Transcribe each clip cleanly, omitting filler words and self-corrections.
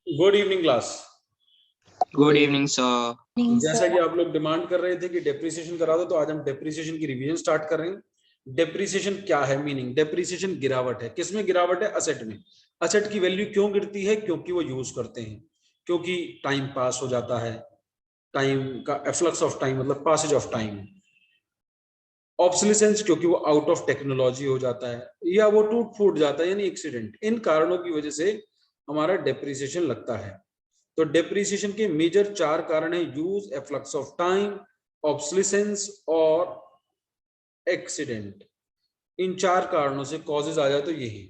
Good evening class. Good evening sir. जैसा कि आप लोग डिमांड कर रहे थे कि डेप्रिसिएशन करा दो, तो आज हम डेप्रिसिएशन की रिवीजन स्टार्ट कर रहे हैं। डेप्रिसिएशन क्या है? मीनिंग डेप्रिसिएशन गिरावट है। किसमें गिरावट है? असेट में। असेट की वैल्यू क्यों गिरती है? क्योंकि वो यूज करते हैं, क्योंकि टाइम पास हो जाता है, टाइम का एफ्लक्स ऑफ टाइम मतलब पासेज ऑफ टाइम। ऑब्सोलिसेंस क्योंकि वो आउट ऑफ टेक्नोलॉजी हो जाता है, या वो टूट फूट जाता है यानी एक्सीडेंट। इन कारणों की वजह से हमारा डेप्रिसिएशन लगता है। तो डेप्रिसिएशन के मेजर 4 कारण है: use, efflux of time, obsolescence और एक्सीडेंट। इन 4 कारणों से कॉजेज आ जाए तो यही।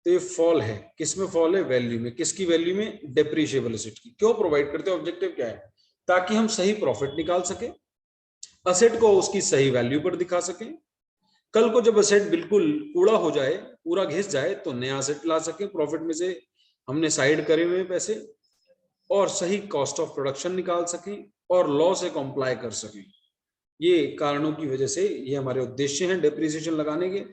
तो ये फॉल है। किसमें फॉल है? वैल्यू में। किसकी वैल्यू में? डेप्रिशिएबल एसेट की। क्यों प्रोवाइड करते हैं? ऑब्जेक्टिव क्या है? ताकि हम सही प्रॉफिट निकाल सके, असेट को उसकी सही वैल्यू पर दिखा सकें। कल को जब असेट बिल्कुल कूड़ा हो जाए, पूरा घिस जाए, तो नया असेट ला सके प्रॉफिट में से हमने साइड करे हुए पैसे, और सही कॉस्ट ऑफ प्रोडक्शन निकाल सकें और लॉ से कॉम्प्लाई कर सकें। ये कारणों की वजह से ये हमारे उद्देश्य हैं डेप्रिसिएशन लगाने के।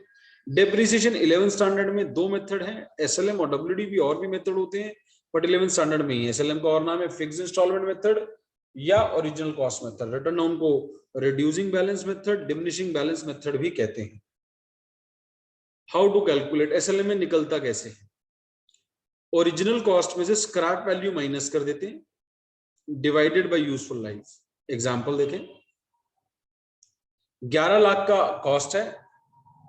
डेप्रिसिएशन 11 स्टैंडर्ड में 2 मेथड हैं, एसएलएम और डब्ल्यूडीबी। और भी मेथड होते हैं, बट 11 स्टैंडर्ड में ही एसएलएम का और नाम है फिक्स्ड इंस्टॉलमेंट मेथड या original cost method. Written down को reducing balance method, diminishing balance method भी कहते हैं। How to calculate? एसएलएम में निकलता कैसे है? ओरिजिनल कॉस्ट में से स्क्रैप वैल्यू माइनस कर देते हैं, divided by useful life. Example देखें, 11 लाख का कॉस्ट है,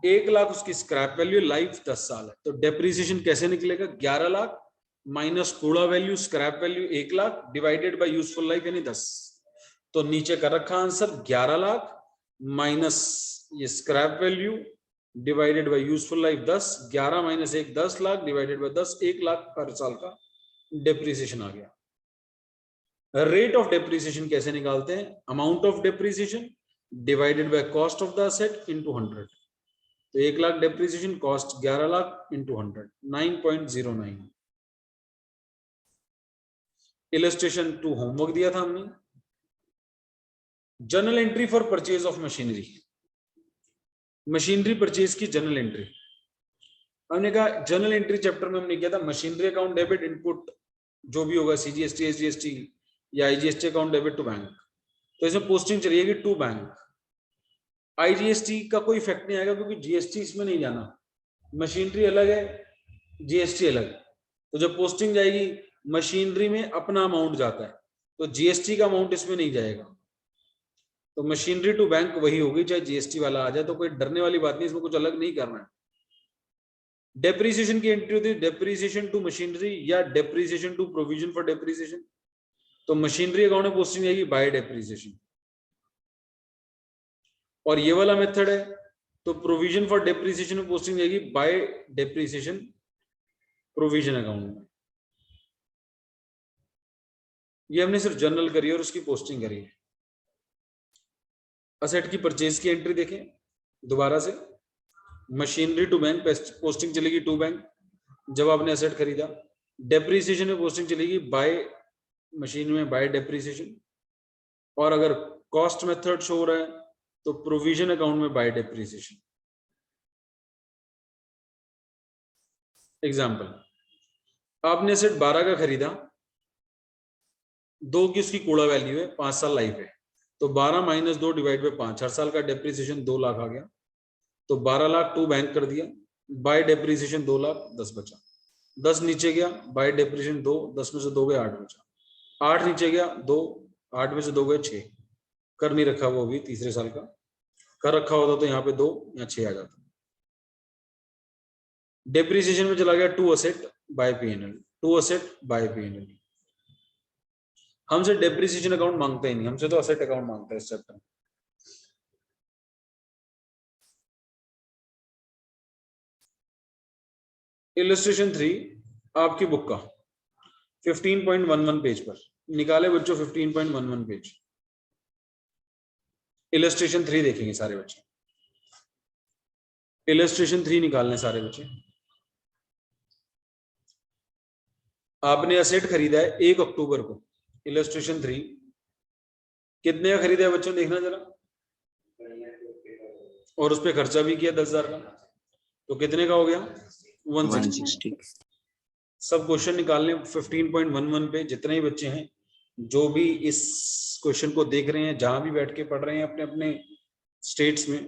1 लाख उसकी स्क्रैप वैल्यू, लाइफ 10 साल है। तो डेप्रिसिएशन कैसे निकलेगा? 11 लाख माइनस कूड़ा value, scrap value 1 lakh, divided by useful life यानी 10। तो नीचे का रखा आंसर 11 लाख माइनस ये scrap value divided by useful life 10। 11 minus 1 10 lakh, divided by 10 1 lakh हर साल का डेप्रिसिएशन आ गया। रेट ऑफ डेप्रिसिएशन कैसे निकालते हैं? Amount of depreciation divided by cost of the asset into 100। तो 1 lakh depreciation, cost 11 lakh into 100, 9.09। Illustration 2 homework दिया था हमने। Journal entry for purchase of machinery. Machinery purchase की जर्नल एंट्री हमने कहा, जर्नल एंट्री चैप्टर में हमने किया था मशीनरी अकाउंट डेबिट इनपुट जो भी होगा, सीजीएसटी, एसजीएसटी या IGST account debit to bank. तो इसमें पोस्टिंग चली जाएगी टू बैंक। आईजीएसटी का कोई इफेक्ट नहीं आएगा क्योंकि जीएसटी इसमें नहीं जाना। मशीनरी अलग है, जीएसटी अलग। तो जब पोस्टिंग जाएगी मशीनरी में अपना अमाउंट जाता है, तो जीएसटी का अमाउंट इसमें नहीं जाएगा। तो मशीनरी टू बैंक वही होगी चाहे जीएसटी वाला आ जाए, तो कोई डरने वाली बात नहीं, इसमें कुछ अलग नहीं करना है। डेप्रिसिएशन की एंट्री होती है डेप्रिसिएशन टू मशीनरी या depreciation to provision for depreciation. तो मशीनरी अकाउंट में पोस्टिंग जाएगी बाय डेप्रिसिएशन, और ये वाला मेथड है तो प्रोविजन फॉर डेप्रिसिएशन में पोस्टिंग जाएगी बाय डेप्रिसिएशन प्रोविजन अकाउंट में। ये हमने सिर्फ जनरल करी है और उसकी पोस्टिंग करी है। असेट की परचेज की एंट्री देखें दोबारा से। मशीनरी टू बैंक पोस्टिंग चलेगी टू बैंक जब आपने असेट खरीदा। डेप्रिसिएशन में पोस्टिंग चलेगी बाय मशीन में बाय डेप्रिसिएशन, और अगर कॉस्ट मेथड शो हो रहा है तो प्रोविजन अकाउंट में बाय डेप्रिसिएशन। एग्जांपल, आपने असेट 12 का खरीदा, 2 की उसकी कूड़ा वैल्यू है, 5 साल लाइफ है, तो 12 माइनस 2 डिवाइड बाय 5, हर साल का डेप्रिसिएशन 2 लाख आ गया। तो 12 लाख टू बैंक कर दिया, बाय डेप्रिसिएशन 2 लाख, 10 बचा। 10 नीचे गया, बाय डेप्रिसिएशन 2, 10 में से 2 गए 8 बचा। 8 नीचे गया 2, 8 में से 2 गए 6। कर नहीं रखा वो भी तीसरे साल का, कर रखा होता तो यहाँ पे 2 या 6 आ जाता। डेप्रिसिएशन में चला गया to asset by PNL, to asset by PNL. हमसे डेप्रिसिएशन अकाउंट मांगते ही नहीं, हमसे तो असेट अकाउंट मांगता है इस चैप्टर में। इलस्ट्रेशन 3 आपकी बुक का 15.11 पेज पर निकाले बच्चों, 15.11 पेज। इलस्ट्रेशन 3 देखेंगे सारे बच्चे। इलस्ट्रेशन 3 निकालने सारे बच्चे। आपने असेट खरीदा है 1 अक्टूबर को। इलस्ट्रेशन 3 कितने का खरीदा है बच्चों, देखना जरा। और उस पर खर्चा भी किया 10,000 का, तो कितने का हो गया? 160। सब क्वेश्चन निकालने 15.11 पे जितने ही बच्चे हैं, जो भी इस क्वेश्चन को देख रहे हैं, जहां भी बैठ के पढ़ रहे हैं अपने अपने स्टेट्स में,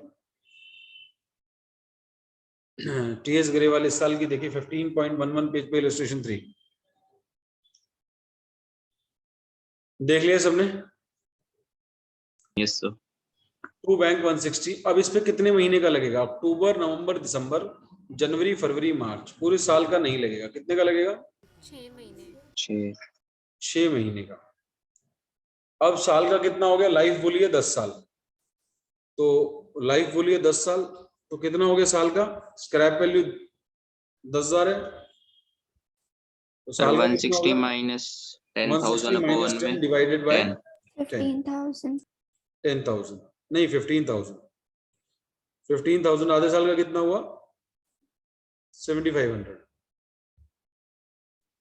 टीएस ग्रेवाल इस साल की देखिए 15.11 पेज पे इलस्ट्रेशन 3 देख लिया सबने? Yes sir. To bank 160। अब इस पे कितने महीने का लगेगा? अक्टूबर, नवंबर, दिसंबर, जनवरी, फरवरी, मार्च, पूरे साल का नहीं लगेगा। कितने का लगेगा? 6 महीने। 6 महीने का। अब साल का कितना हो गया? लाइफ बोलिए 10 साल, तो लाइफ बोलिए 10 साल, तो कितना हो गया साल का? स्क्रैप वैल्यू 10,000 है, तो सर साल का कितना 160 होगा? माइनस 160 10,000 माइनस अपॉन 10 में डिवाइडेड बाय 10। 15,000। 10,000 नहीं 15,000। 15,000 आधे साल का कितना हुआ? 7,500।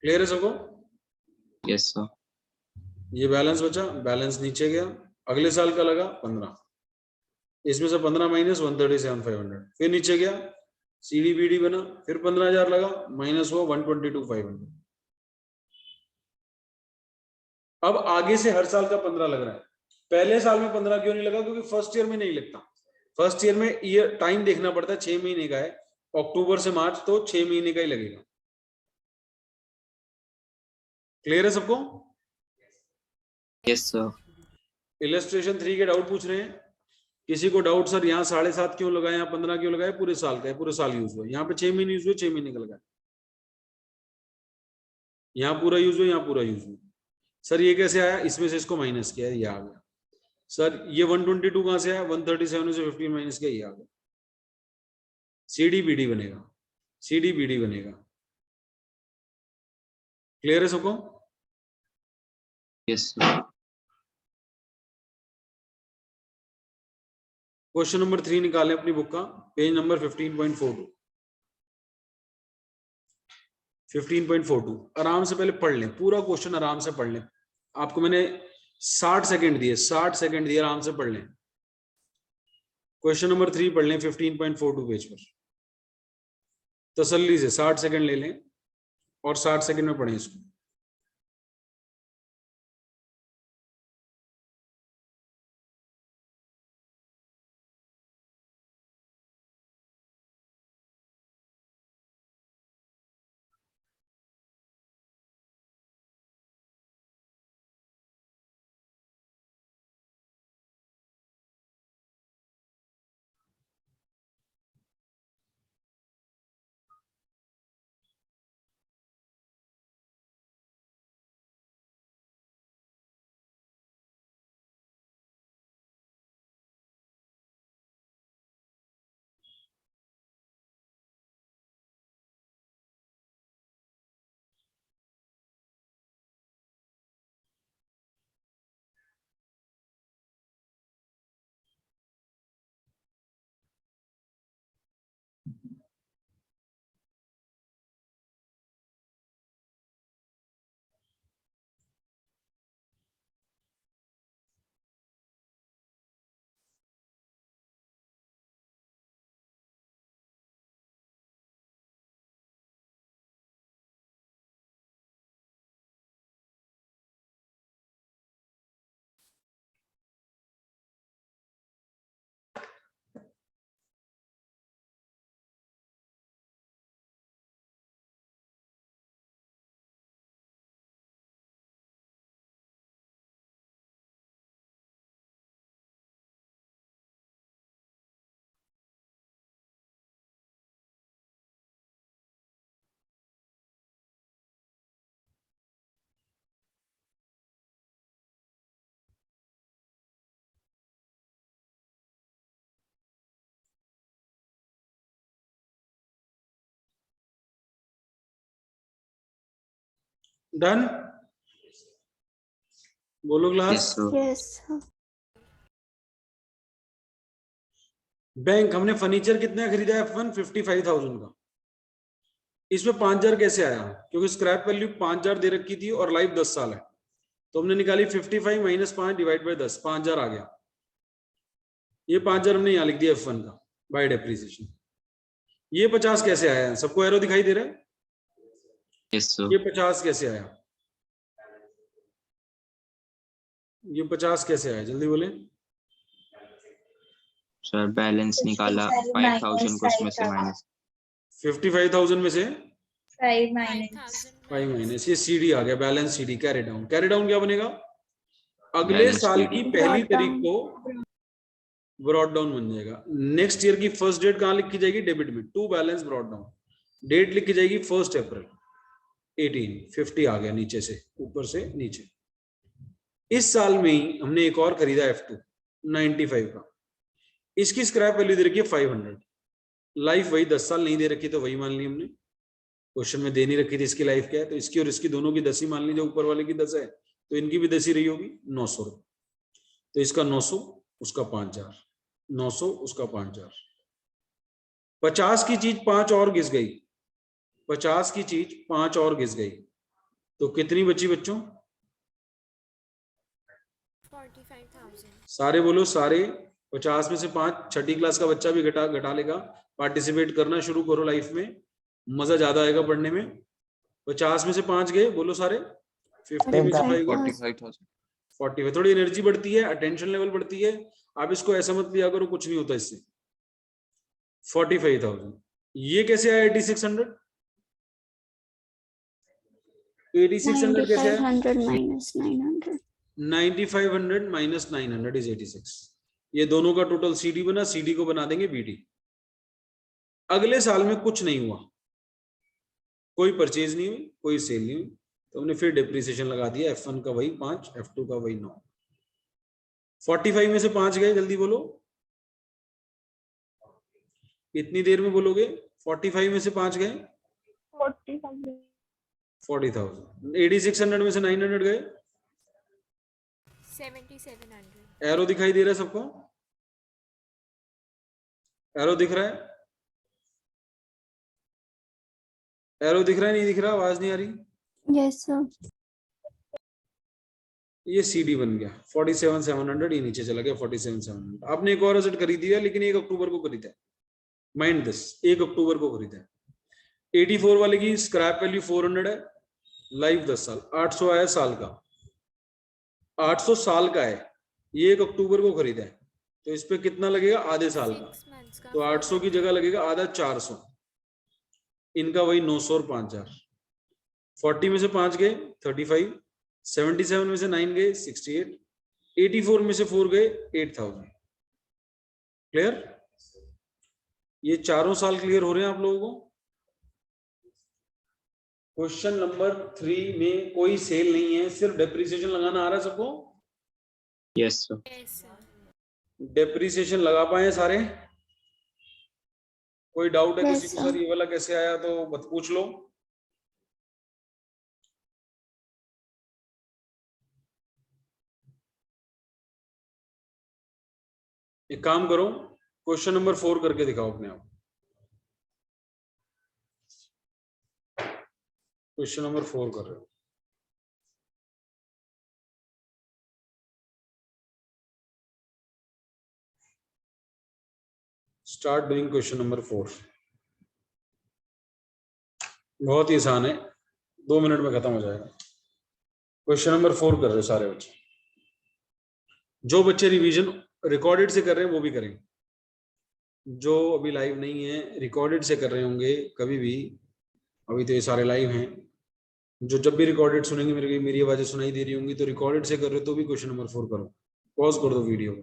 क्लियर है सबको? Yes sir. ये बैलेंस बचा, बैलेंस नीचे गया, अगले साल का लगा 15, इसमें से 15 माइनस 137,500, फिर नीचे गया, सीडीबीडी बना, फिर 15,000 लगा, माइनस हुआ 122,500। अब आगे से हर साल का 15 लग रहा है। पहले साल में 15 क्यों नहीं लगा? क्योंकि फर्स्ट ईयर में नहीं लगता। फर्स्ट ईयर में ईयर टाइम देखना पड़ता है, 6 महीने का है, अक्टूबर से मार्च, तो 6 महीने का ही लगेगा। क्लियर है सबको? Yes sir. इलस्ट्रेशन 3 के डाउट पूछ रहे हैं। किसी को डाउट सर यहाँ 7.5 क्यों लगाए, यहाँ 15 क्यों लगाए? पूरे साल का है, पूरे साल यूज हुआ। यहाँ पे 6 महीने यूज हुए, 6 महीने का लगाए। यहाँ पूरा यूज हुआ, यहाँ पूरा यूज हुआ। सर ये कैसे आया? इसमें से इसको माइनस किया, ये आ गया। सर ये 122 कहां से आया? 137 से 15 माइनस किया, ये आ गया। सीडीबीडी बनेगा, सीडीबीडी बनेगा। क्लियर है सबको? Yes sir. क्वेश्चन नंबर 3 निकालें अपनी बुक का, पेज नंबर 15.42। 15.42 आराम से पहले पढ़ लें, पूरा क्वेश्चन आराम से पढ़ लें। आपको मैंने 60 सेकंड दिए, 60 सेकंड दिए, आराम से पढ़ लें। क्वेश्चन नंबर 3 पढ़ लें 15.42 पेज पर, तसल्ली से 60 सेकंड ले लें और 60 सेकंड में पढ़ें इसको। डन? बोलो class. Yes sir. Yes. Bank, हमने फर्नीचर कितना खरीदा है? F1 55,000 का। इसमें 5,000 कैसे आया? क्योंकि स्क्रैप वैल्यू 5,000 दे रखी थी और लाइफ 10 साल है, तो हमने निकाली 55 माइनस 5 डिवाइड बाय 10, 5,000 आ गया। ये 5,000 हमने यहाँ लिख दिया F1 का बाय डेप्रिसिएशन। ये 50 कैसे आया? सबको एरो दिखाई दे रहा है? Yes, sir. ये 50 कैसे आया? ये 50 कैसे आया, जल्दी बोले। सर बैलेंस निकाला 5,000 को उसमें से माइनस 55,000 में से 5 minus 5 माइनस, ये सीडी आ गया, balance CD. Carry down, carry down क्या बनेगा? अगले Balance साल CD. की पहली Brought तारीख down. को ब्रॉड डाउन बन जाएगा। नेक्स्ट ईयर की फर्स्ट डेट कहां लिखी जाएगी? डेबिट में, to balance brought down. Date लिखी जाएगी 1 अप्रैल 18। 50 आ गया नीचे से, ऊपर से नीचे। इस साल में ही हमने एक और खरीदा F2 95 का, इसकी स्क्रैप वैल्यू दे रखी है 500। लाइफ वही 10 साल, नहीं दे रखी तो वही मान ली हमने। क्वेश्चन में दे नहीं रखी थी इसकी लाइफ क्या है, तो इसकी और इसकी दोनों की 10 ही मान ली। जो ऊपर वाले की 10 है तो इनकी भी 10 ही रही होगी, 900 रुपये। तो इसका 900, उसका 5000, 900 उसका 5000। 50 की चीज 5 और घिस गई, 50 की चीज 5 और घिस गई, तो कितनी बची बच्चों? 45,000. सारे बोलो, सारे। 50 में से 5, छठी क्लास का बच्चा भी घटा लेगा। पार्टिसिपेट करना शुरू करो लाइफ में, मजा ज्यादा आएगा पढ़ने में। 50 में से 5 गए, बोलो सारे। 50 में से 5 गए, 45,000. 45। थोड़ी एनर्जी बढ़ती है, अटेंशन लेवल बढ़ती है। आप इसको ऐसा मत लिया करो, कुछ नहीं होता इससे। 45,000। ये कैसे आया 8600? 8600 कैसे आया? 9,500 minus 900. 9500 minus 900 is 86। ये दोनों का टोटल सीडी बना, सीडी को बना देंगे बीडी। अगले साल में कुछ नहीं हुआ, कोई परचेज नहीं हुई, कोई सेल नहीं हुई, तो हमने फिर डिप्रिसिएशन लगा दिया। F1 का वही 5, F2 का वही 9। 45 में से 5 गए, जल्दी बोलो। कितनी देर में बोलोगे? 45 में से 5 गए 40,000 40,000। 8600 में से 900 गए। 7,700. एरो दिखाई दे रहा है सबको? एरो दिख रहा है? एरो दिख रहा है, नहीं दिख रहा? आवाज नहीं आ रही? Yes, sir. ये सीडी बन गया 47,700, ये नीचे चला गया 47,700। आपने एक और एसेट खरीदी है, लेकिन 1 अक्टूबर को खरीदा है। माइंड दिस, 1 अक्टूबर को खरीदा है। 84 वाले की स्क्रैप वैल्यू 400 है, लाइफ 10 साल, 800 आया साल का, 800 साल का है। ये 1 अक्टूबर को खरीदा है, तो इस पे कितना लगेगा? आधे साल का। 6 months का तो 800 की जगह लगेगा आधा, 400। इनका वही 900 और 5000। 40 में से 5 गए 35, 77 में से 9 गए 68, 84 में से 4 गए 8000। क्लियर? ये चारों साल क्लियर हो रहे हैं आप लोगों को? क्वेश्चन नंबर 3 में कोई सेल नहीं है, सिर्फ डेप्रिसिएशन लगाना आ रहा है सबको? Yes, sir. Yes, sir. Depreciation लगा पाए सारे? कोई डाउट है Yes, किसी को? sir. सर ये वाला कैसे आया, तो मत पूछ लो। एक काम करो, क्वेश्चन नंबर 4 करके दिखाओ अपने आप। क्वेश्चन नंबर 4 कर रहे हो। Start doing question number 4। बहुत ही आसान है, 2 मिनट में खत्म हो जाएगा। क्वेश्चन नंबर 4 कर रहे हो सारे बच्चे। जो बच्चे रिवीजन रिकॉर्डेड से कर रहे हैं वो भी करें, जो अभी लाइव नहीं है रिकॉर्डेड से कर रहे होंगे कभी भी, अभी तो ये सारे लाइव हैं। जो जब भी रिकॉर्डेड सुनेंगे, मेरी आवाजें सुनाई दे रही होंगी, तो रिकॉर्डेड से कर रहे हो तो भी क्वेश्चन नंबर 4 करो। पॉज कर दो वीडियो।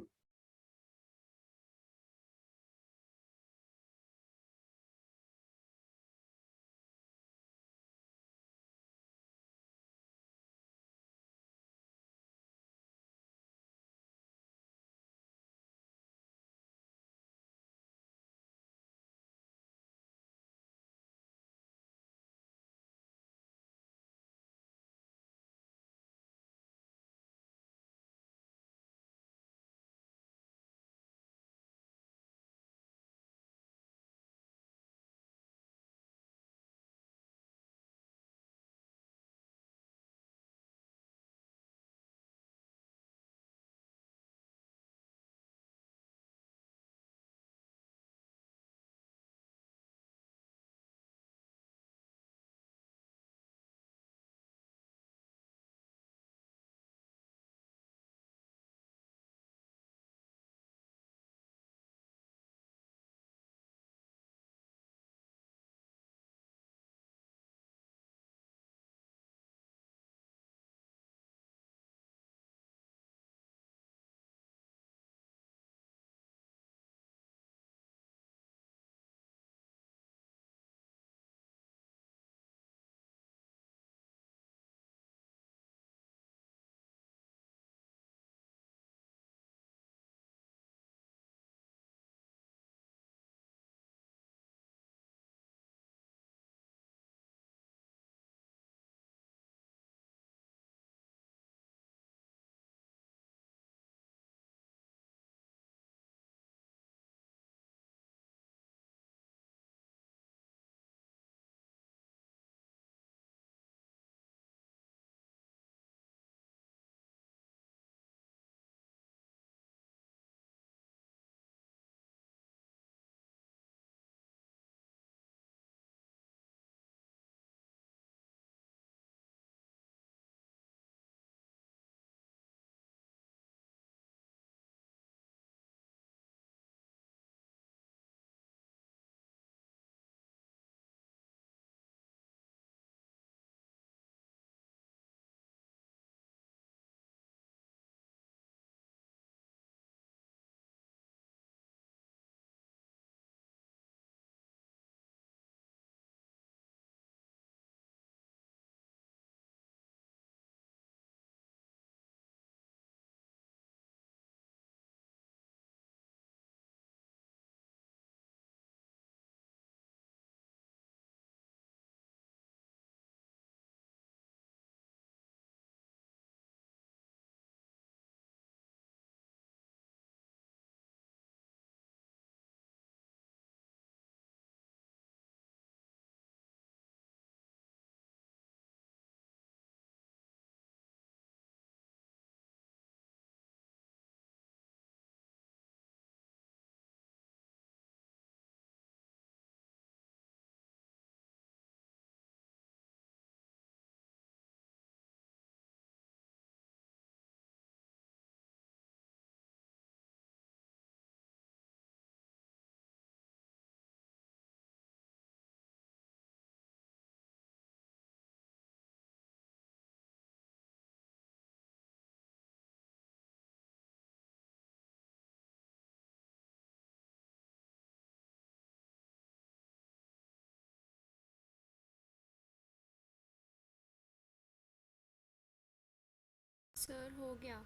सर हो गया।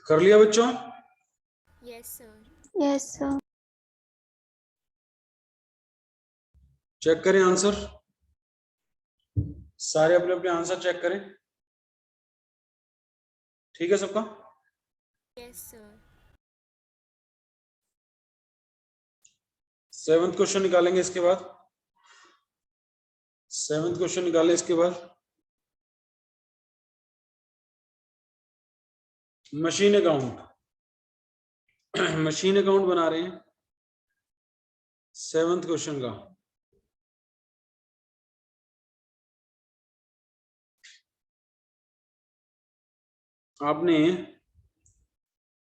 कर लिया बच्चों? Yes sir. Yes sir. Check करें आंसर, सारे अपने अपने आंसर चेक करें। ठीक है सबका? Yes sir. 7th क्वेश्चन निकालेंगे इसके बाद। 7th क्वेश्चन निकालें इसके बाद। मशीन अकाउंट, मशीन अकाउंट बना रहे हैं 7th क्वेश्चन का। आपने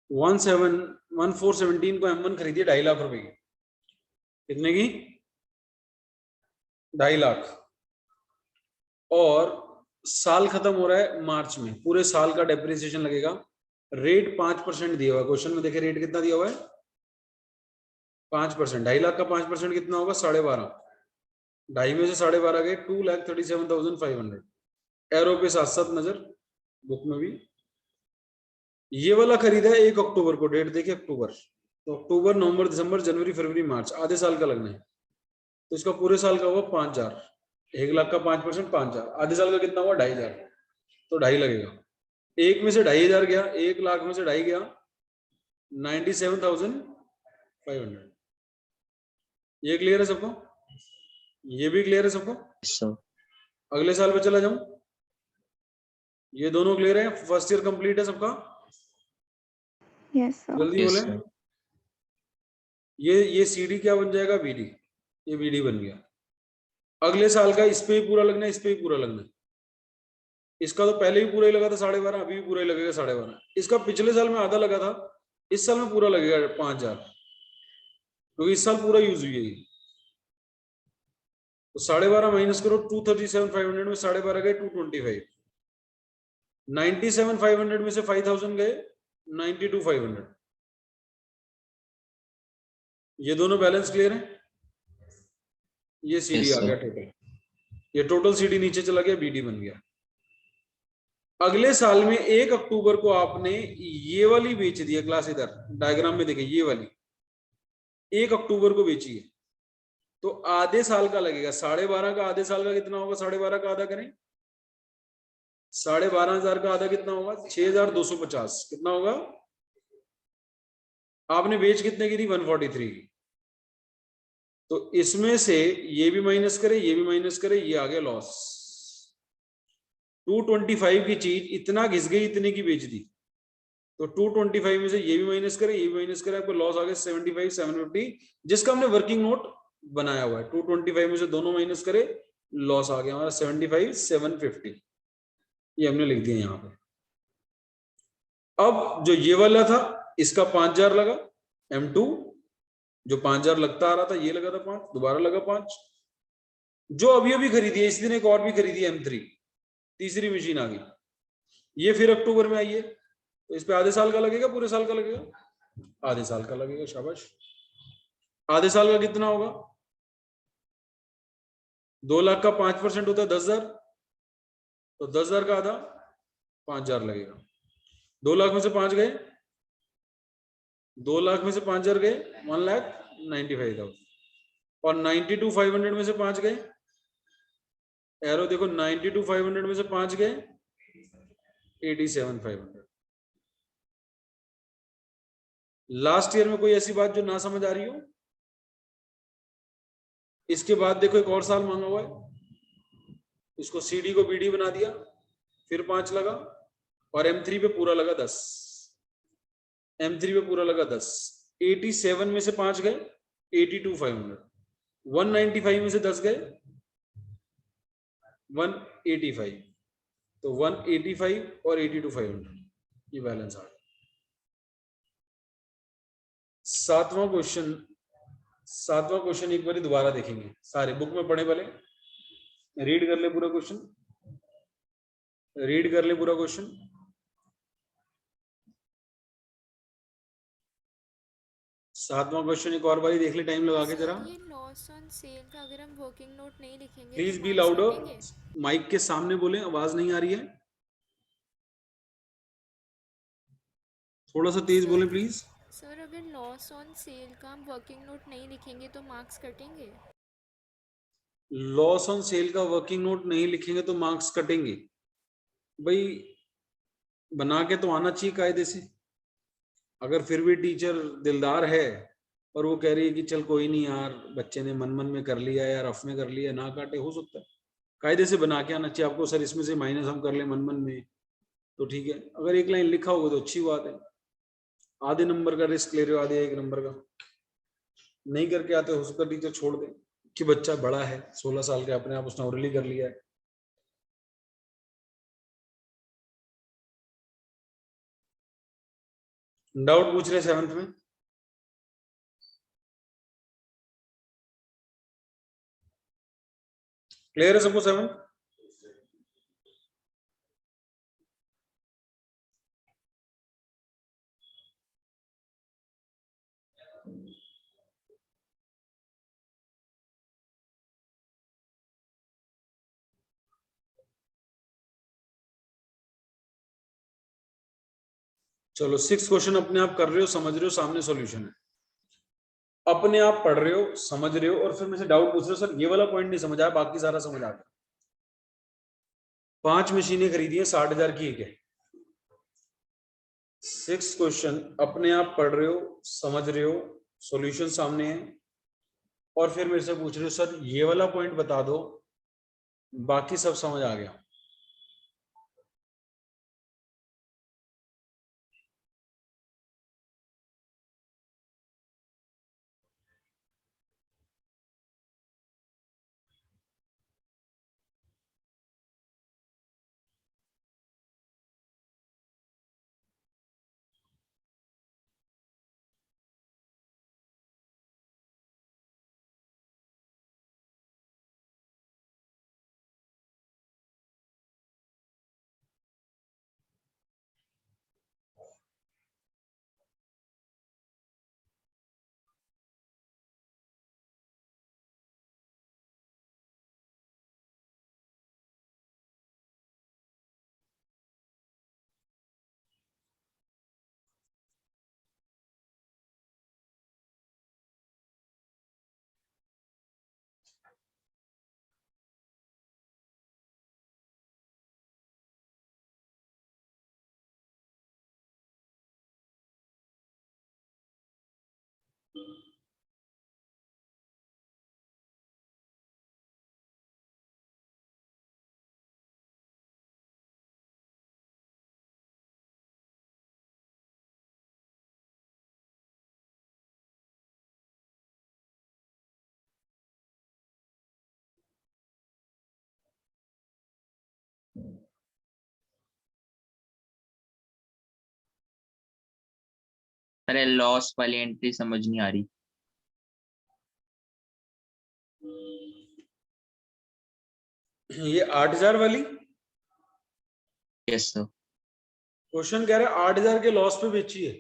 1417 को M1 खरीदी 2.5 लाख रुपए की। कितने की? 2.5 लाख। और साल खत्म हो रहा है मार्च में, पूरे साल का डेप्रिसिएशन लगेगा। रेट 5% दिया हुआ है क्वेश्चन में, देखिए रेट कितना दिया हुआ है? 5%। 2.5 लाख का 5% कितना होगा? 12.5। 2.5 में से 12.5 गए 2,37,500। एरो पे साथ साथ नजर बुक में भी। ये वाला खरीदा है 1 अक्टूबर को, डेट देखिए अक्टूबर। तो अक्टूबर, नवंबर, दिसंबर, जनवरी, फरवरी, मार्च, आधे साल का लगना है। तो इसका पूरे साल का हुआ 5,000। 1 लाख का 5% 5,000, आधे साल का कितना हुआ? 2,500। तो 2.5 लगेगा। 1 में से 2,500 गया, 1 लाख में से 2.5 गया 97,500। ये क्लियर है सबको? ये भी क्लियर है सबको? अगले साल पे चला जाऊं? ये दोनों क्लियर है? फर्स्ट ईयर कंप्लीट है सबका? Yes sir. जल्दी बोले। ये सीडी क्या बन जाएगा? बीडी। ये बीडी बन गया। अगले साल का इस पे ही पूरा लगना है, इस पे ही पूरा लगना है। इसका तो पहले ही पूरा ही लगा था 12.5, अभी भी पूरा ही लगेगा 12.5। इसका पिछले साल में आधा लगा था, इस साल में पूरा लगेगा 5,000, क्योंकि इस साल पूरा यूज हुई है। तो 12.5 माइनस करो, 237,500 में 12.5 गए 225। 97,500 में से 5,000 गए 92,500। ये दोनों बैलेंस क्लियर है? ये सीडी आ गया टोटल, ये टोटल सीडी नीचे चला गया, बीडी बन गया। अगले साल में 1 अक्टूबर को आपने ये वाली बेच दी है क्लास, इधर डायग्राम में देखिए ये वाली 1 अक्टूबर को बेची है, तो आधे साल का लगेगा 12.5 का। आधे साल का कितना होगा? 12.5 का आधा करें, 12,500 का आधा कितना होगा? 6,250। कितना होगा? आपने बेच कितने की थी? 143 की। तो इसमें से ये भी माइनस करे, ये भी माइनस करे, ये आ गया लॉस 225 की चीज इतना घिस गई, इतने की बेच दी, तो 225 में से ये भी माइनस करे, ये भी माइनस करे, आपको लॉस आ गया 75 750, जिसका हमने वर्किंग नोट बनाया हुआ है। 225 में से दोनों माइनस करे, लॉस आ गया हमारा 75 750, ये हमने लिख दिया यहाँ पे। अब जो ये वाला था इसका 5000 लगा M2, जो 5000 लगता आ रहा था ये लगा था 5, दोबारा लगा 5। जो अभी अभी खरीदी है इस दिन एक और भी खरीदी है M3, तीसरी मशीन आ गई, ये फिर अक्टूबर में आई है, तो इस पे आधे साल का लगेगा, पूरे साल का लगेगा? आधे साल का लगेगा, शाबाश। आधे साल का कितना होगा? 2 लाख का 5% होता है 10,000, तो 10,000 का आधा 5,000 लगेगा। 2 लाख में से 5 गए, 2 लाख में से 5,000 गए 1,95,000, और 92,500 में से 5 गए, एरो देखो, 92,500 में से 5 गए 87,500। लास्ट ईयर में कोई ऐसी बात जो ना समझ आ रही हो? इसके बाद देखो एक और साल मांगा हुआ है, इसको CD को BD बना दिया, फिर 5 लगा, और M3 पे पूरा लगा 10, M3 पे पूरा लगा 10। 87 में से 5 गए 82,500, 195 में से 10 गए 185, तो 185 और 82,500 ये बैलेंस आ गया। सातवां क्वेश्चन एक बार दोबारा देखेंगे, सारे बुक में पढ़े, पहले रीड कर ले पूरा क्वेश्चन, रीड कर ले पूरा क्वेश्चन। सातवां क्वेश्चन एक और बारी देख ले, टाइम लगा के जरा। ये लॉस ऑन सेल का अगर हम वर्किंग नोट नहीं लिखेंगे प्लीज तो बी marks लाउडर, कटेंगे? माइक के सामने बोलें, आवाज नहीं आ रही है, थोड़ा सा तेज बोलें प्लीज। सर अगर लॉस ऑन सेल का हम वर्किंग नोट नहीं लिखेंगे तो मार्क्स कटेंगे? लॉस ऑन सेल का वर्किंग नोट नहीं लिखेंगे तो मार्क्स कटेंगे? भाई बना के तो आना चाहिए कायदे से। अगर फिर भी टीचर दिलदार है और वो कह रही है कि चल कोई नहीं यार, बच्चे ने मन मन में कर लिया या रफ में कर लिया, ना काटे, हो सकता है, कायदे से बना के आना चाहिए आपको। सर इसमें से माइनस हम कर ले मन मन में, तो ठीक है। अगर एक लाइन लिखा होगा तो अच्छी बात है, आधे नंबर का रिस्क ले रहे हो, आधे 1 नंबर का नहीं करके आते, हो सकता टीचर छोड़ दे कि बच्चा बड़ा है, 16 साल का, अपने आप उसने ओरली कर लिया है। डाउट पूछ रहे 7th में? क्लियर है सबको 7? चलो 6 क्वेश्चन अपने आप कर रहे हो, समझ रहे हो, सामने सॉल्यूशन है, अपने आप पढ़ रहे हो, समझ रहे हो, और फिर मुझे डाउट पूछ रहे हो सर ये वाला पॉइंट नहीं समझ आया, बाकी सारा समझ आ गया। 5 मशीनें खरीदी है 60,000 की एक है। 6 क्वेश्चन अपने आप पढ़ रहे हो, समझ रहे हो, सॉल्यूशन सामने है, और फिर मेरे से पूछ रहे हो सर ये वाला पॉइंट बता दो, बाकी सब समझ आ गया। अरे लॉस वाली एंट्री समझ नहीं आ रही। ये 8000 वाली यस सर। क्वेश्चन कह रहा है 8000 के लॉस पे बेची है,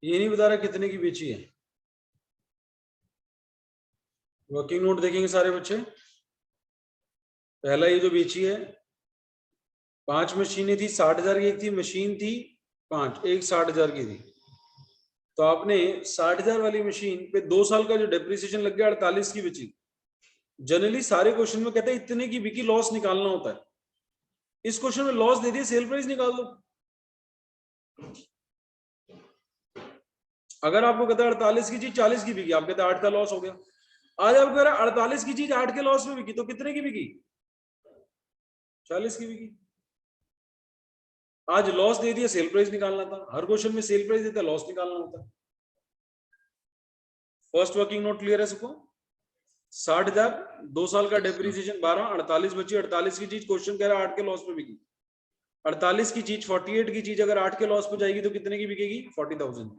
ये नहीं बता रहा कितने की बेची है। वर्किंग नोट देखेंगे सारे बच्चे। पहला ये जो बेची है, 5 मशीनें थी 60,000 की, एक थी मशीन थी 5, एक 60,000 की थी। तो आपने 60,000 वाली मशीन पे 2 साल का जो डेप्रिसिएशन लग गया 48 की बेची। जनरली सारे क्वेश्चन में कहते हैं इतने की बिकी, लॉस निकालना होता है। इस क्वेश्चन में लॉस दे दिए, सेल प्राइस निकाल दो। अगर आपको कहता है 48 की चीज 40 की बिकी, आप कहते हैं 8 का लॉस हो गया। आज आपको कह रहा है 48 की चीज 8 के लॉस में बिकी, तो कितने की बिकी? 40 की बिकी। आज लॉस दे दिया, सेल प्राइस निकालना था। हर क्वेश्चन में सेल प्राइस देता है, लॉस निकालना होता है। फर्स्ट वर्किंग नोट क्लियर है सबको? 60,000, 2 साल का डेप्रिसिएशन 12, 48 बची। 48 की चीज क्वेश्चन कह रहा है 8 के लॉस पे बिकी। 48 की चीज 48 की चीज अगर 8 के लॉस पे जाएगी तो कितने की बिकेगी? 40,000।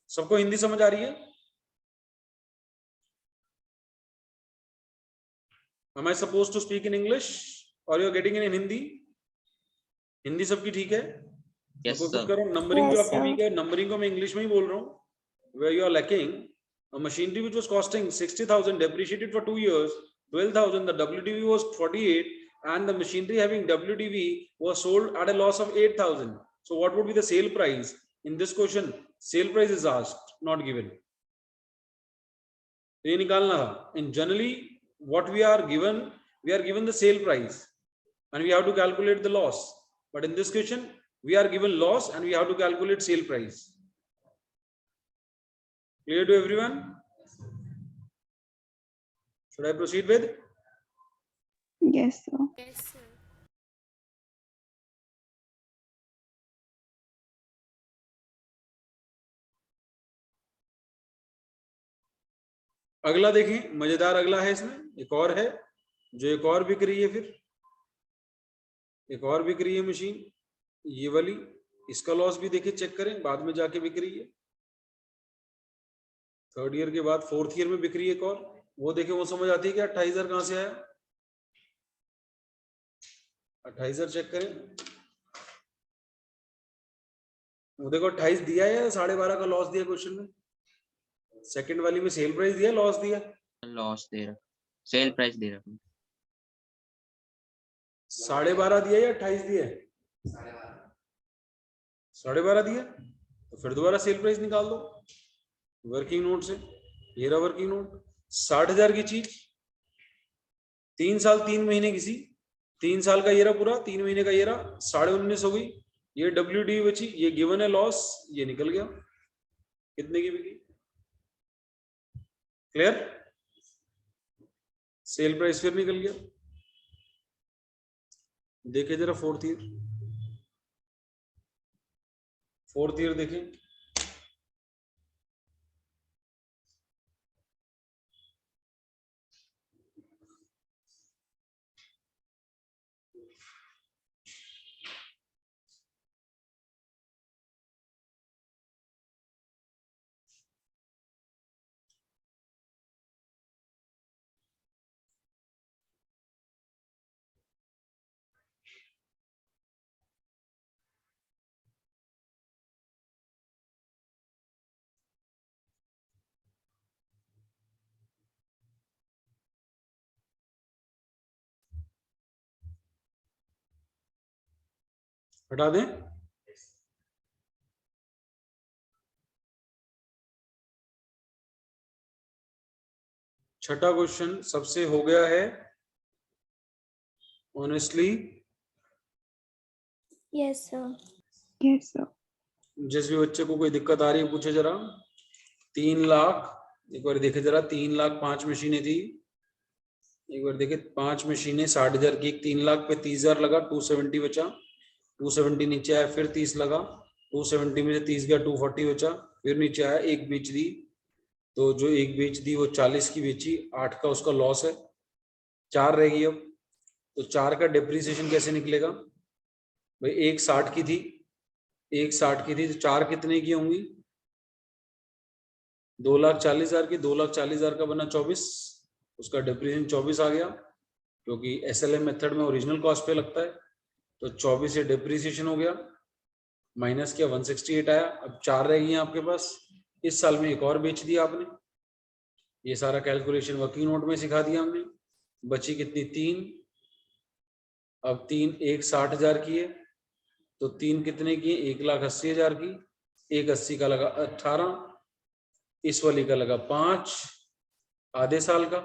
सबको हिंदी समझ आ रही है? Am I supposed to speak in English or you are getting it in Hindi? Hindi सबकी ठीक है? यस कोशिश सर। करो। नंबरिंग जो Yes, आपकी sir. वीक है, नंबरिंग को मैं इंग्लिश में ही बोल रहा हूँ। Where you are lacking, a machinery which was costing 60,000 depreciated for 2 years, 12,000, the WDV was 48, and the machinery having WDV was sold at a loss of 8,000. So what would be the sale price? In this question, sale price is asked, not given. ये निकालना था। In generally, what we are given the sale price, and we have to calculate the loss. But in this question, we are given loss and we have to calculate sale price. Clear to everyone? Should I proceed with? Yes, sir. Yes, sir. अगला देखें, मजेदार अगला है इसमें। एक और है जो एक और बिक रही है, फिर एक और बिक रही है मशीन, ये वाली। इसका लॉस भी देखिए, चेक करें, बाद में जाके बिक रही है। 3rd ईयर के बाद 4th ईयर में बिक रही है एक और। वो देखें, वो समझ आती है कि 28,000 कहां से आया। 28,000 चेक करें, वो देखो 28 दिया है या 12.5 का लॉस दिया क्वेश्चन में? सेकंड वाली में सेल प्राइस दिया, लॉस दिया? लॉस दे रहा, सेल प्राइस दे रहा। 12.5 दिया या 28 दिया? 12.5 दिया। तो फिर दोबारा सेल प्राइस निकाल दो वर्किंग नोट से। ये रहा वर्किंग नोट। 60,000 की चीज, 3 साल 3 महीने की सी, 3 साल का ये रहा पूरा, 3 महीने का ये रहा, 19.5 हो गई। ये WD बची, ये गिवन है लॉस, ये निकल गया। कितने की बिकी? क्लियर? सेल प्राइस फिर निकल गया। देखे जरा 4th ईयर। 4th ईयर देखें, हटा दें। छठा क्वेश्चन सबसे हो गया है honestly. Yes, sir. Yes, sir. जिस भी बच्चे को कोई दिक्कत आ रही है पूछे जरा। 3 लाख, एक बार देखे जरा, 3 लाख 5 मशीनें थी। एक बार देखे, 5 मशीनें 60,000 की, 3 लाख पे 30,000 लगा, 270 बचा। 270 नीचे आया, फिर 30 लगा, 270 में से 30 गया, 240 बचा। फिर नीचे आया, एक बेच दी, तो जो एक बेच दी वो 40 की बेची, 8 का उसका लॉस है। 4 रहेगी अब। तो 4 का डेप्रीसिएशन कैसे निकलेगा भाई? 160 की थी, 160 की थी, तो 4 कितने की होंगी? 2,40,000 की। 2,40,000 का बना 24, उसका डेप्रीसिएशन 24 आ गया, क्योंकि एसएलएम मेथड में ओरिजिनल कॉस्ट पे लगता है। तो 24 से डेप्रीसिएशन हो गया, माइनस किया, 168 आया। अब 4 रह गई हैं आपके पास। इस साल में एक और बेच दिया आपने। ये सारा कैलकुलेशन वर्किंग नोट में सिखा दिया हमने। बची कितनी? 3। अब 3 1,60,000 की है, तो 3 कितने की? 1,80,000 की। 1,80 का लगा 18, इस वाली का लगा 5 आधे साल का।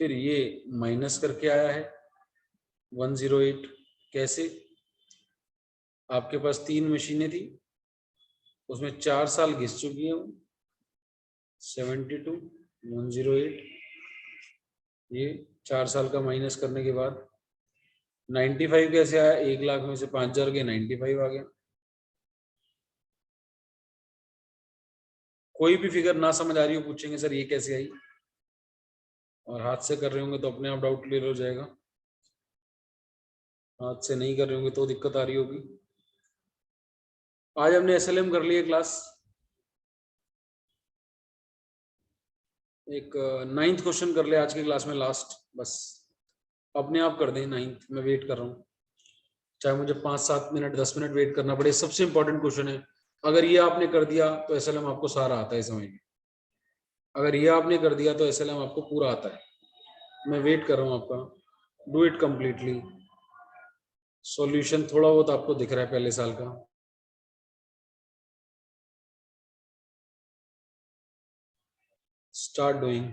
फिर ये माइनस करके आया है 108। कैसे? आपके पास 3 मशीनें थी, उसमें 4 साल घिस चुकी है, 72 108। ये 4 साल का माइनस करने के बाद 95 कैसे आया? 1 लाख में से 5,000 के 95 आ गया। कोई भी फिगर ना समझ आ रही हो, पूछेंगे सर ये कैसे आई, और हाथ से कर रहे होंगे तो अपने आप डाउट क्लियर हो जाएगा। हाथ से नहीं कर रहे होंगे तो दिक्कत आ रही होगी। आज हमने एसएलएम कर लिया क्लास। एक 9th क्वेश्चन कर ले आज की क्लास में, लास्ट बस। अपने आप कर दें 9th, मैं वेट कर रहा हूँ, चाहे मुझे 5-7 मिनट 10 मिनट वेट करना पड़े। सबसे इंपॉर्टेंट क्वेश्चन है। अगर ये आपने कर दिया तो एसएलएम आपको सारा आता है समझ में। अगर ये आपने कर दिया तो एसएलएम आपको पूरा आता है। मैं वेट कर रहा हूँ आपका। Do it completely. सॉल्यूशन थोड़ा बहुत आपको दिख रहा है पहले साल का। Start doing.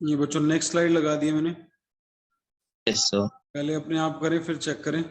ये बच्चों नेक्स्ट स्लाइड लगा दी है मैंने, Yes, sir. पहले अपने आप करें फिर चेक करें।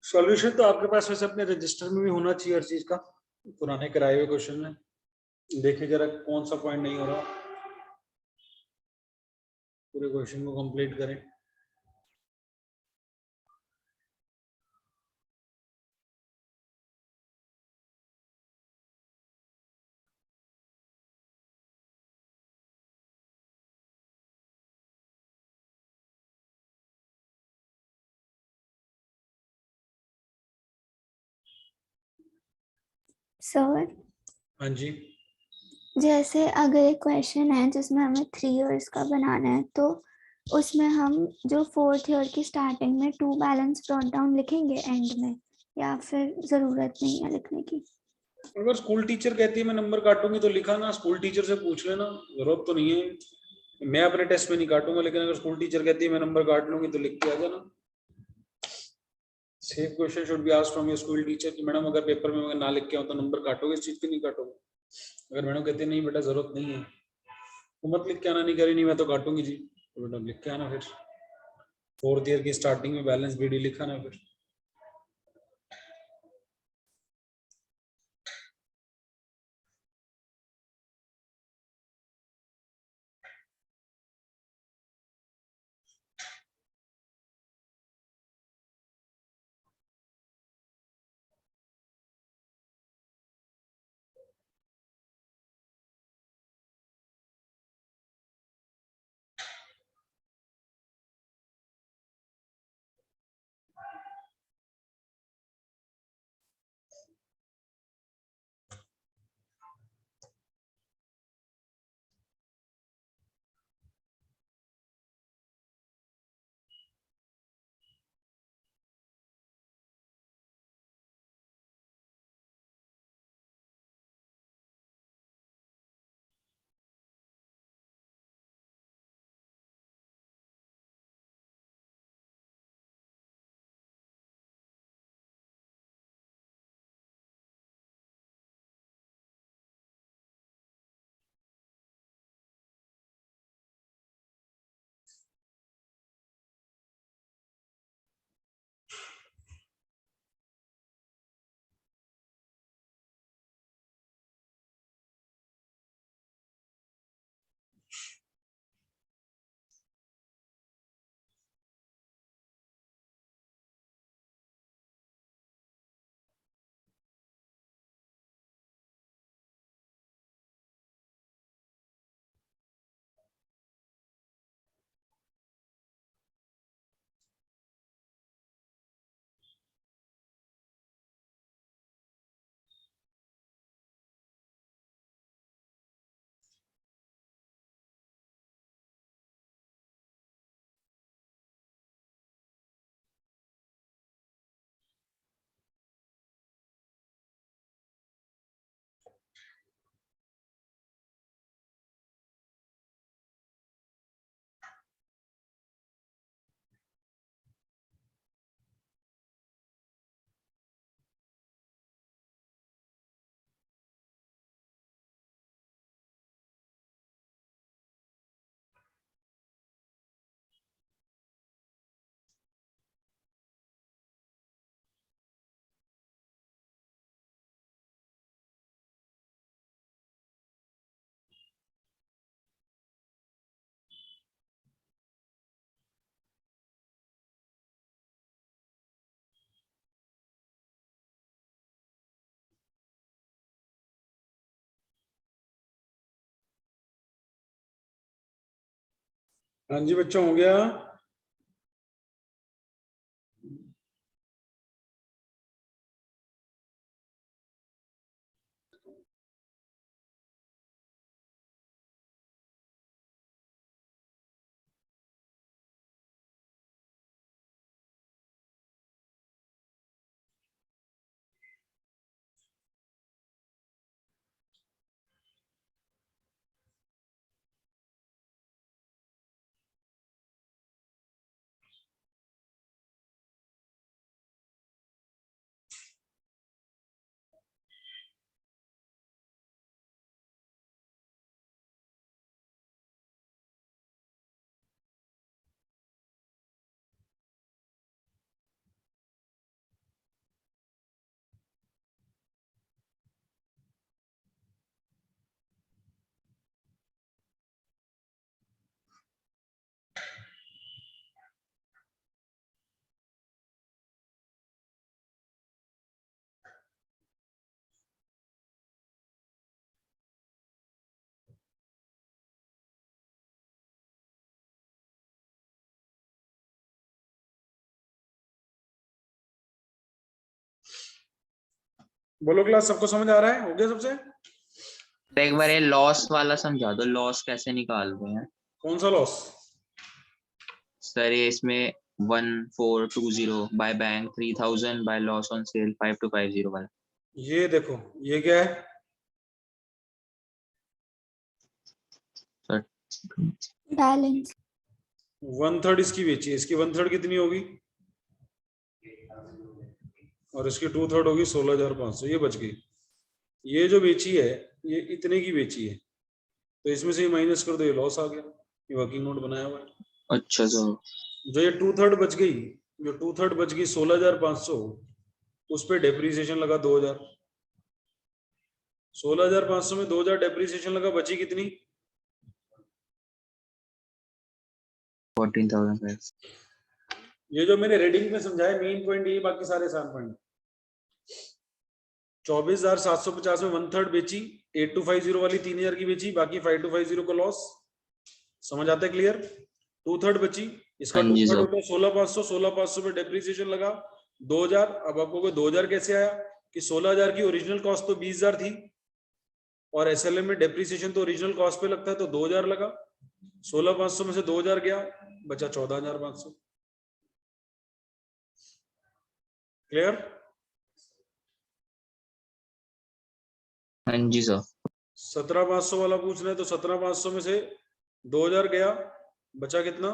सॉल्यूशन तो आपके पास वैसे अपने रजिस्टर में भी होना चाहिए हर चीज का, पुराने कराए हुए क्वेश्चन में। देखिए जरा कौन सा पॉइंट नहीं हो रहा, पूरे क्वेश्चन को कंप्लीट करें। सर, हाँ जी, जैसे अगर एक क्वेश्चन है जिसमें हमें 3 इयर्स का बनाना है, तो उसमें हम जो 4th ईयर की स्टार्टिंग में 2 बैलेंस ब्रॉट डाउन लिखेंगे एंड में, या फिर जरूरत नहीं है लिखने की? अगर स्कूल टीचर कहती है मैं नंबर काटूंगी तो लिखा ना, स्कूल टीचर से पूछ लेना, जरूरत तो नहीं है। मैं अपने टेस्ट में नहीं काटूंगा, लेकिन अगर स्कूल टीचर कहती है मैं नंबर काट लूंगी तो लिख के आ जाना। Same question should be asked from your school teacher कि मैडम अगर पेपर में मैं ना लिख के आऊं तो नंबर काटोगे इस चीज की? नहीं काटोगे। अगर मैडम कहती है नहीं बेटा जरूरत नहीं है तो मत लिख के आना, नहीं करी नहीं मैं तो काटूंगी जी, तो बेटा लिख के आना। फिर 4th ईयर की स्टार्टिंग में बैलेंस बीडी लिखा ना फिर। हाँ जी बच्चों, हो गया। बोलो क्लास, सबको समझ आ रहा है? हो गया सबसे? तो एक बार ये लॉस वाला समझा दो, लॉस कैसे निकालते हैं? कौन सा लॉस? सर ये इसमें 1420 by bank 3000 by loss on sale 5250 वाला। ये देखो, ये क्या है? सर बैलेंस 1/3 इसकी बेची है, इसकी 1/3 कितनी होगी? और इसकी 2/3 होगी 16,500। ये बच गई। ये जो बेची है ये इतने की बेची है, तो इसमें से माइनस कर दो, ये लॉस आ गया। ये वर्किंग नोट बनाया हुआ है। अच्छा सर, जो ये 2/3 बच गई, जो 2/3 बच गई 16,500, उस पे डेप्रीसिएशन लगा 2,000। 16,500 में 2,000 डेप्रीसिएशन लगा, बची कितनी? 14,000। ये जो मैंने रेडिंग में समझाया मेन पॉइंट ये, बाकी सारे आसान पॉइंट। 24,750 में 1/3 बेची, 8250 वाली 3,000 की बेची, बाकी 5250 का लॉस। समझ आता है? क्लियर? 2/3 बची, इसका हाँ जी 2/3 सर। होता है 16,500। 16,500 पे डेप्रीसिएशन लगा 2,000। अब आपको 2,000 कैसे आया कि 16,000 की ओरिजिनल कॉस्ट तो 20,000 थी, और एसएलएम में डेप्रीसिएशन तो ओरिजिनल कॉस्ट पे लगता है, तो 2,000 लगा। 16,500 में से 2,000 गया, बचा 14,500। क्लियर? हाँ जी सर। 17,500 वाला पूछ रहे हैं, तो 17,500 में से 2,000 गया, बचा कितना?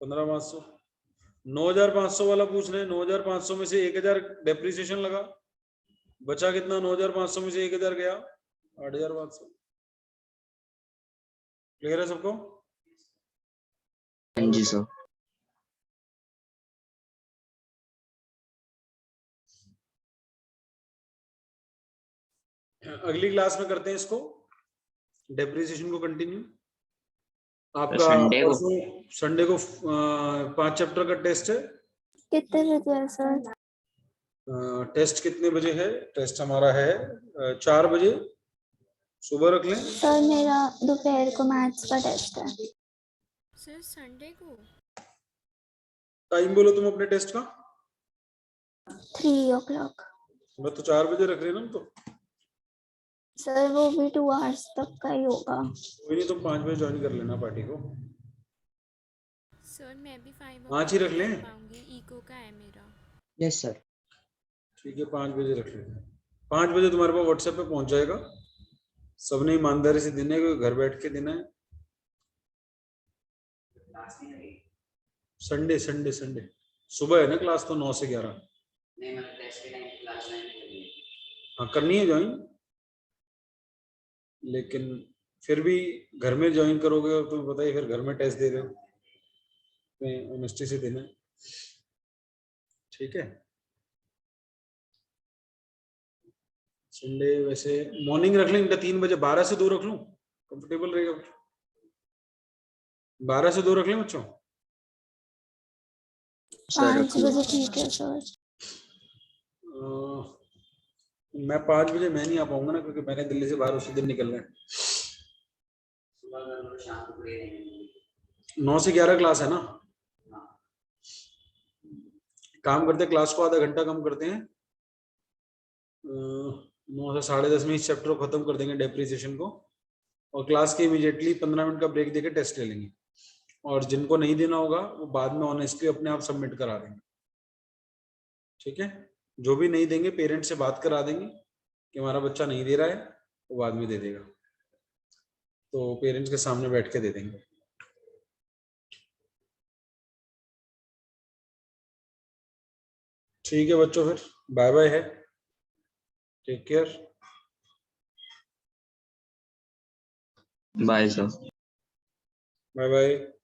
15,500। 9,500 वाला पूछ रहे हैं, 9,500 में से 1,000 डेप्रीसिएशन लगा, बचा कितना? 9,500 में से 1,000 गया, 8,500। क्लियर है सबको? हाँ जी सर। अगली क्लास में करते हैं इसको, डेप्रीसिएशन को कंटिन्यू। आपका संडे को? परसों संडे को 5 चैप्टर का टेस्ट है। कितने बजे है सर? टेस्ट कितने बजे है? टेस्ट हमारा है 4 बजे, सुबह रख लें। सर मेरा दोपहर को मैथ्स का टेस्ट है। सर संडे को? टाइम बोलो तुम अपने टेस्ट का। 3 o'clock। मैं तो 4 बजे रख रहे ना तो। सर वो भी 2 hours तक का ही होगा। कोई नहीं, तुम 5 बजे ज्वाइन कर लेना पार्टी को। सर मैं भी 5 5 ही रख लें। पाऊंगी, इको का है मेरा। Yes sir. ठीक है, 5 बजे रख लें। 5 बजे तुम्हारे पास व्हाट्सएप पे पहुंच जाएगा। सबने ईमानदारी से देना है, क्योंकि घर बैठ के देना है। संडे संडे संडे सुबह है ना क्लास, तो 9 से 11। हाँ करनी है ज्वाइन, लेकिन फिर भी घर में ज्वाइन करोगे और तुम्हें पता ही, फिर घर में टेस्ट दे रहे हो, ऑनेस्टी से देना है। ठीक है? संडे वैसे मॉर्निंग रख लें 3 बजे, 12 से 2 रख लूं, कंफर्टेबल रहेगा। 12 से 2 रख लें बच्चों। 5 बजे ठीक है सर। मैं 5 बजे मैं नहीं आ पाऊंगा ना, क्योंकि मैंने दिल्ली से बाहर उसी दिन निकलना है। 9 से 11 क्लास है ना। काम करते हैं, क्लास को आधा घंटा कम करते हैं, 9 से 10:30 में इस चैप्टर को खत्म कर देंगे डेप्रिसिएशन को, और क्लास के इमीडिएटली 15 मिनट का ब्रेक देके टेस्ट ले लेंगे। और जिनको नहीं देना होगा वो बाद में ऑनेस्टली अपने आप सबमिट करा देंगे। ठीक है, जो भी नहीं देंगे पेरेंट्स से बात करा देंगे कि हमारा बच्चा नहीं दे रहा है, वो बाद में दे देगा, तो पेरेंट्स के सामने बैठ के दे देंगे। ठीक है बच्चों, फिर बाय बाय है, take care. Bye sir. Bye bye.